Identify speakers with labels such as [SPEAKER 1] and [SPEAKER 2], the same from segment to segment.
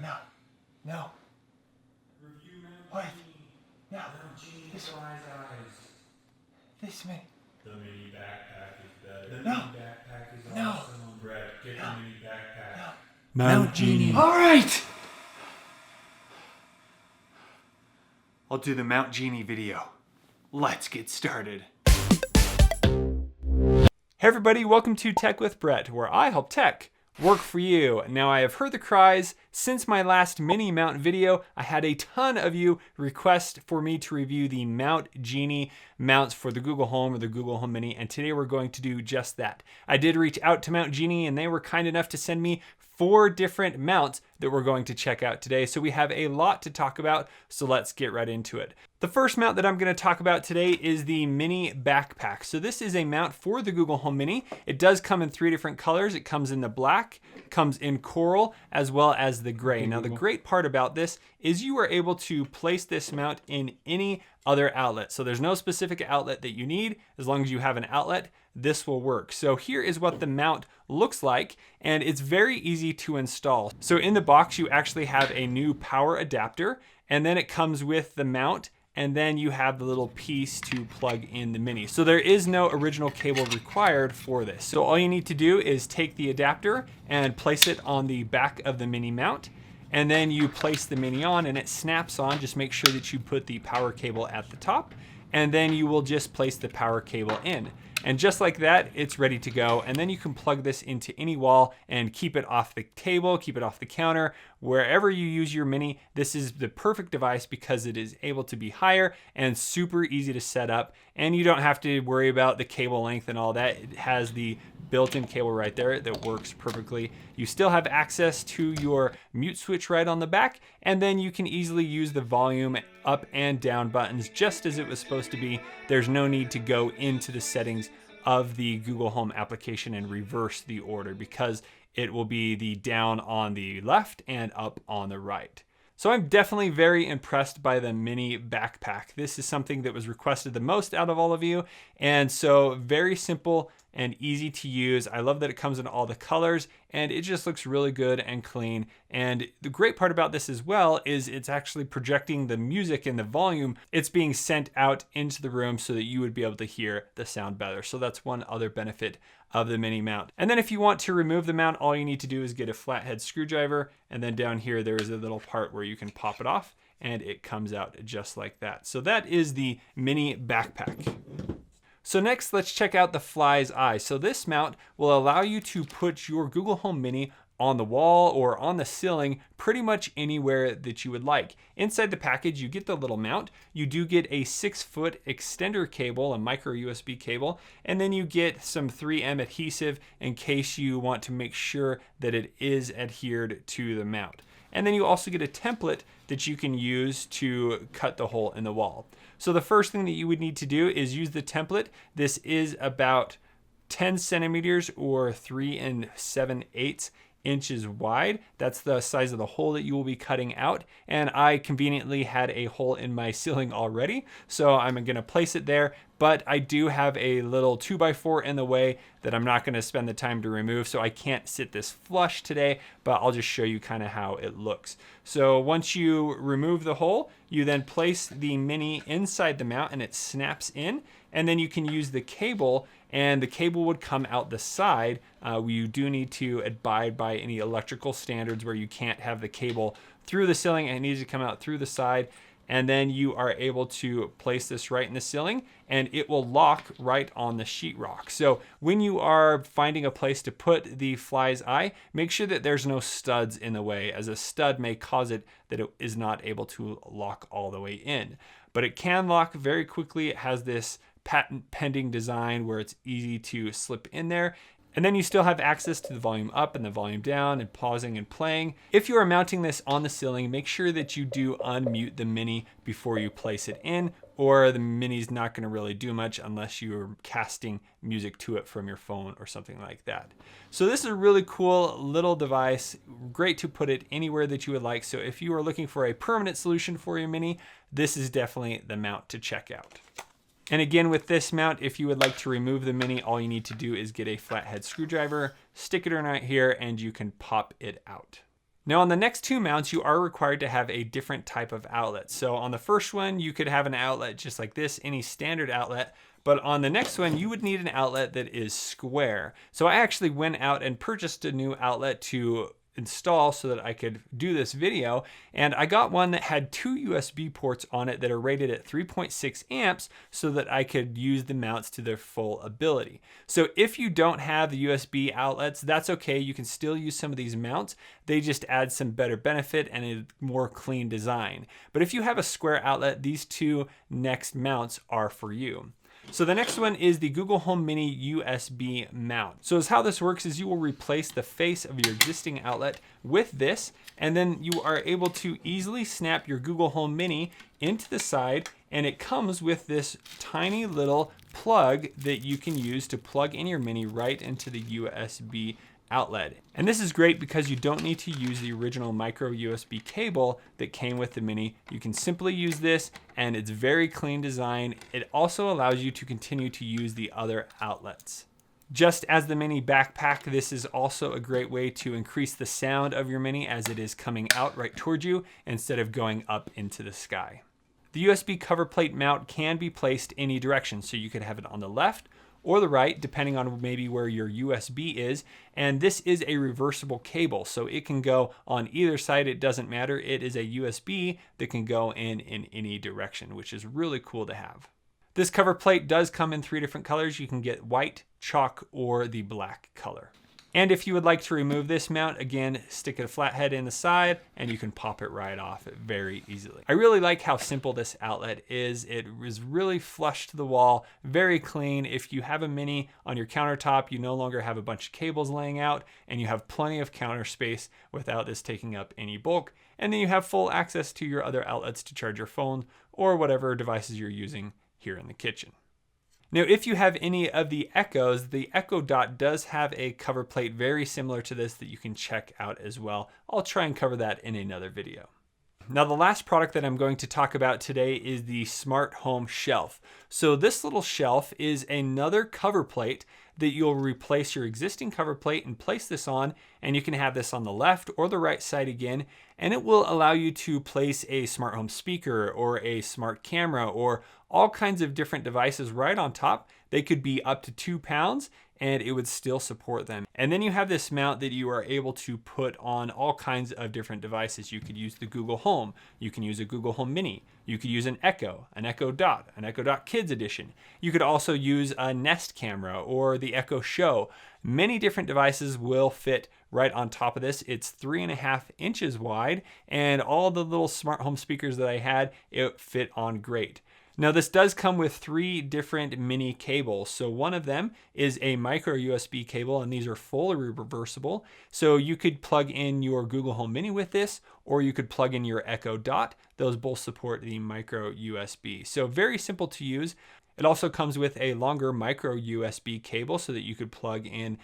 [SPEAKER 1] No. No.
[SPEAKER 2] Review Mount
[SPEAKER 1] What?
[SPEAKER 2] Genie.
[SPEAKER 1] No.
[SPEAKER 2] Mount Genie
[SPEAKER 1] This
[SPEAKER 2] flies eyes.
[SPEAKER 1] This mini.
[SPEAKER 2] The mini backpack is better. The
[SPEAKER 1] No.
[SPEAKER 2] mini backpack is
[SPEAKER 1] No.
[SPEAKER 2] awesome. Brett, get
[SPEAKER 1] No.
[SPEAKER 2] the mini backpack.
[SPEAKER 1] No.
[SPEAKER 2] Mount Genie.
[SPEAKER 1] All right. I'll do the Mount Genie video. Let's get started. Hey everybody, welcome to Tech with Brett, where I help tech work for you. Now I have heard the cries since my last mini mount video. I had a ton of you request for me to review the Mount Genie mounts for the Google Home or the Google Home Mini, and today we're going to do just that. I did reach out to Mount Genie and they were kind enough to send me 4 different mounts that we're going to check out today. So we have a lot to talk about, so let's get right into it. The first mount that I'm going to talk about today is the mini backpack. So this is a mount for the Google Home Mini. It does come in 3 different colors. It comes in the black, comes in coral, as well as the gray. Now the great part about this is you are able to place this mount in any other outlet. So there's no specific outlet that you need. As long as you have an outlet, this will work. So here is what the mount looks like, and it's very easy to install. So in the box, you actually have a new power adapter, and then it comes with the mount, and then you have the little piece to plug in the Mini. So there is no original cable required for this. So all you need to do is take the adapter and place it on the back of the Mini mount, and then you place the Mini on and it snaps on. Just make sure that you put the power cable at the top, and then you will just place the power cable in. And just like that, it's ready to go. And then you can plug this into any wall and keep it off the table, keep it off the counter, wherever you use your Mini. This is the perfect device because it is able to be higher and super easy to set up. And you don't have to worry about the cable length and all that. It has the built-in cable right there that works perfectly. You still have access to your mute switch right on the back, and then you can easily use the volume up and down buttons just as it was supposed to be. There's no need to go into the settings of the Google Home application and reverse the order because it will be the down on the left and up on the right. So I'm definitely very impressed by the mini backpack. This is something that was requested the most out of all of you. And so very simple and easy to use. I love that it comes in all the colors and it just looks really good and clean. And the great part about this as well is it's actually projecting the music and the volume. It's being sent out into the room so that you would be able to hear the sound better. So that's one other benefit of the mini mount. And then if you want to remove the mount, all you need to do is get a flathead screwdriver. And then down here, there is a little part where you can pop it off and it comes out just like that. So that is the mini backpack. So next, let's check out the Fly's Eye. So this mount will allow you to put your Google Home Mini on the wall or on the ceiling, pretty much anywhere that you would like. Inside the package, you get the little mount. You do get a 6-foot extender cable, a micro USB cable, and then you get some 3M adhesive in case you want to make sure that it is adhered to the mount. And then you also get a template that you can use to cut the hole in the wall. So the first thing that you would need to do is use the template. This is about 10 centimeters or 3 7/8 inches wide. That's the size of the hole that you will be cutting out. And I conveniently had a hole in my ceiling already, so I'm gonna place it there. But I do have a little 2x4 in the way that I'm not gonna spend the time to remove, so I can't sit this flush today, but I'll just show you kind of how it looks. So once you remove the hole, you then place the Mini inside the mount and it snaps in, and then you can use the cable, and the cable would come out the side. You do need to abide by any electrical standards where you can't have the cable through the ceiling, and it needs to come out through the side. And then you are able to place this right in the ceiling and it will lock right on the sheetrock. So when you are finding a place to put the Fly's Eye, make sure that there's no studs in the way, as a stud may cause it that it is not able to lock all the way in. But it can lock very quickly. It has this patent pending design where it's easy to slip in there. And then you still have access to the volume up and the volume down and pausing and playing. If you are mounting this on the ceiling, make sure that you do unmute the Mini before you place it in, or the Mini's not gonna really do much unless you're casting music to it from your phone or something like that. So this is a really cool little device, great to put it anywhere that you would like. So if you are looking for a permanent solution for your Mini, this is definitely the mount to check out. And again, with this mount, if you would like to remove the Mini, all you need to do is get a flathead screwdriver, stick it right here, and you can pop it out. Now on the next two mounts, you are required to have a different type of outlet. So on the first one, you could have an outlet just like this, any standard outlet. But on the next one, you would need an outlet that is square. So I actually went out and purchased a new outlet to install so that I could do this video. And I got one that had two USB ports on it that are rated at 3.6 amps so that I could use the mounts to their full ability. So if you don't have the USB outlets, that's okay. You can still use some of these mounts. They just add some better benefit and a more clean design. But if you have a square outlet, these two next mounts are for you. So the next one is the Google Home Mini USB mount. So how this works is you will replace the face of your existing outlet with this, and then you are able to easily snap your Google Home Mini into the side, and it comes with this tiny little plug that you can use to plug in your Mini right into the USB outlet. And this is great because you don't need to use the original micro USB cable that came with the Mini. You can simply use this, and it's very clean design. It also allows you to continue to use the other outlets. Just as the Mini backpack, this is also a great way to increase the sound of your Mini as it is coming out right towards you instead of going up into the sky. The USB cover plate mount can be placed any direction, so you could have it on the left or the right, depending on maybe where your USB is. And this is a reversible cable, so it can go on either side. It doesn't matter. It is a USB that can go in any direction, which is really cool to have. This cover plate does come in 3 different colors. You can get white, chalk, or the black color. And if you would like to remove this mount, again, stick a flathead in the side and you can pop it right off very easily. I really like how simple this outlet is. It is really flush to the wall, very clean. If you have a Mini on your countertop, you no longer have a bunch of cables laying out, and you have plenty of counter space without this taking up any bulk. And then you have full access to your other outlets to charge your phone or whatever devices you're using here in the kitchen. Now, if you have any of the Echoes, the Echo Dot does have a cover plate very similar to this that you can check out as well. I'll try and cover that in another video. Now, the last product that I'm going to talk about today is the Smart Home Shelf. So this little shelf is another cover plate that you'll replace your existing cover plate and place this on, and you can have this on the left or the right side again, and it will allow you to place a smart home speaker or a smart camera or all kinds of different devices right on top. They could be up to 2 pounds and it would still support them. And then you have this mount that you are able to put on all kinds of different devices. You could use the Google Home, you can use a Google Home Mini, you could use an Echo Dot, an Echo Dot Kids Edition. You could also use a Nest camera or the Echo Show. Many different devices will fit right on top of this. It's 3.5 inches wide, and all the little smart home speakers that I had, it fit on great. Now this does come with 3 different Mini cables. So one of them is a micro USB cable, and these are fully reversible. So you could plug in your Google Home Mini with this, or you could plug in your Echo Dot. Those both support the micro USB. So very simple to use. It also comes with a longer micro USB cable so that you could plug in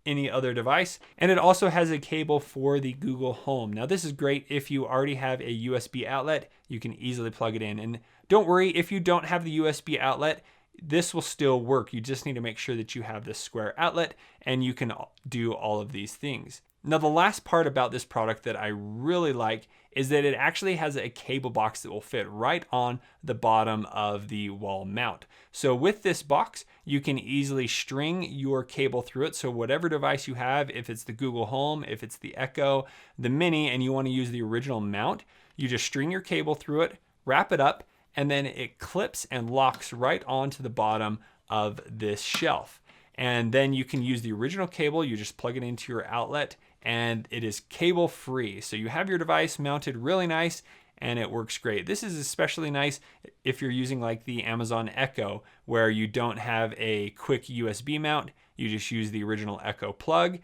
[SPEAKER 1] any other device. And it also has a cable for the Google Home. Now this is great if you already have a USB outlet, you can easily plug it in. And don't worry, if you don't have the USB outlet, this will still work. You just need to make sure that you have this square outlet and you can do all of these things. Now the last part about this product that I really like is that it actually has a cable box that will fit right on the bottom of the wall mount. So with this box, you can easily string your cable through it. So whatever device you have, if it's the Google Home, if it's the Echo, the Mini, and you want to use the original mount, you just string your cable through it, wrap it up, and then it clips and locks right onto the bottom of this shelf. And then you can use the original cable, you just plug it into your outlet, and it is cable free. So you have your device mounted really nice and it works great. This is especially nice if you're using like the Amazon Echo, where you don't have a quick USB mount. You just use the original Echo plug,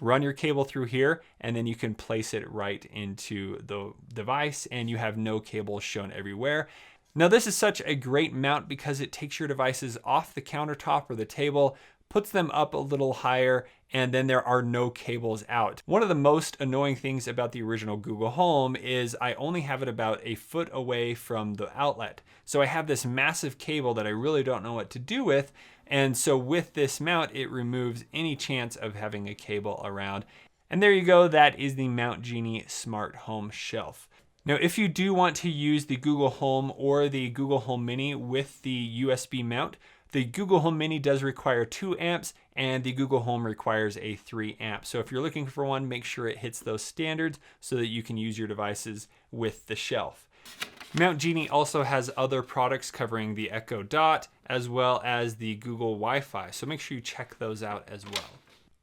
[SPEAKER 1] run your cable through here, and then you can place it right into the device and you have no cables shown everywhere. Now this is such a great mount because it takes your devices off the countertop or the table, puts them up a little higher, and then there are no cables out. One of the most annoying things about the original Google Home is I only have it about a foot away from the outlet. So I have this massive cable that I really don't know what to do with. And so with this mount, it removes any chance of having a cable around. And there you go, that is the Mount Genie Smart Home Shelf. Now, if you do want to use the Google Home or the Google Home Mini with the USB mount, the Google Home Mini does require 2 amps and the Google Home requires a 3 amp. So if you're looking for one, make sure it hits those standards so that you can use your devices with the shelf. Mount Genie also has other products covering the Echo Dot as well as the Google Wi-Fi. So make sure you check those out as well.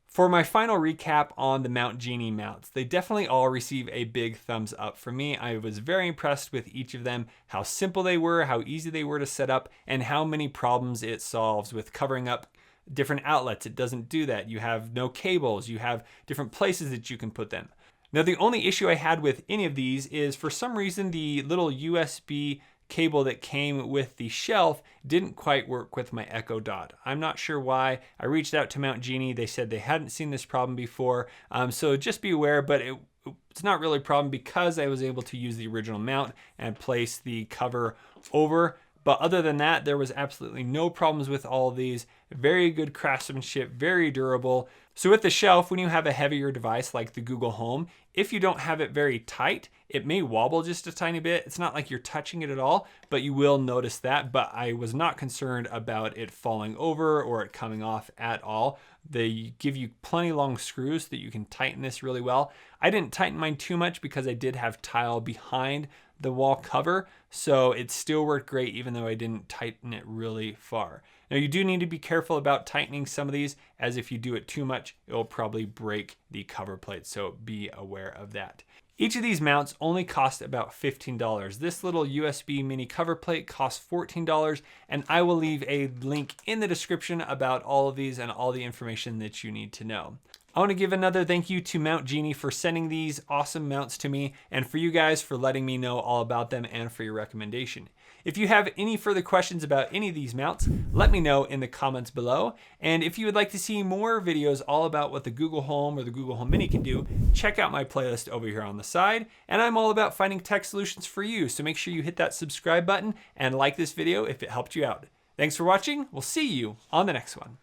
[SPEAKER 1] For my final recap on the Mount Genie mounts, they definitely all receive a big thumbs up from me. I was very impressed with each of them, how simple they were, how easy they were to set up, and how many problems it solves with covering up different outlets. It doesn't do that. You have no cables, you have different places that you can put them. Now, the only issue I had with any of these is for some reason the little USB cable that came with the shelf didn't quite work with my Echo Dot. I'm not sure why. I reached out to Mount Genie. They said they hadn't seen this problem before. So just be aware, but it's not really a problem because I was able to use the original mount and place the cover over. But other than that, there was absolutely no problems with all of these. Very good craftsmanship, very durable. So with the shelf, when you have a heavier device like the Google Home, if you don't have it very tight, it may wobble just a tiny bit. It's not like you're touching it at all, but you will notice that. But I was not concerned about it falling over or it coming off at all. They give you plenty long screws so that you can tighten this really well. I didn't tighten mine too much because I did have tile behind the wall cover, so it still worked great even though I didn't tighten it really far. Now, you do need to be careful about tightening some of these, as if you do it too much, it will probably break the cover plate, so be aware of that. Each of these mounts only cost about $15. This little USB mini cover plate costs $14, and I will leave a link in the description about all of these and all the information that you need to know. I want to give another thank you to Mount Genie for sending these awesome mounts to me, and for you guys for letting me know all about them and for your recommendation. If you have any further questions about any of these mounts, let me know in the comments below. And if you would like to see more videos all about what the Google Home or the Google Home Mini can do, check out my playlist over here on the side. And I'm all about finding tech solutions for you, so make sure you hit that subscribe button and like this video if it helped you out. Thanks for watching. We'll see you on the next one.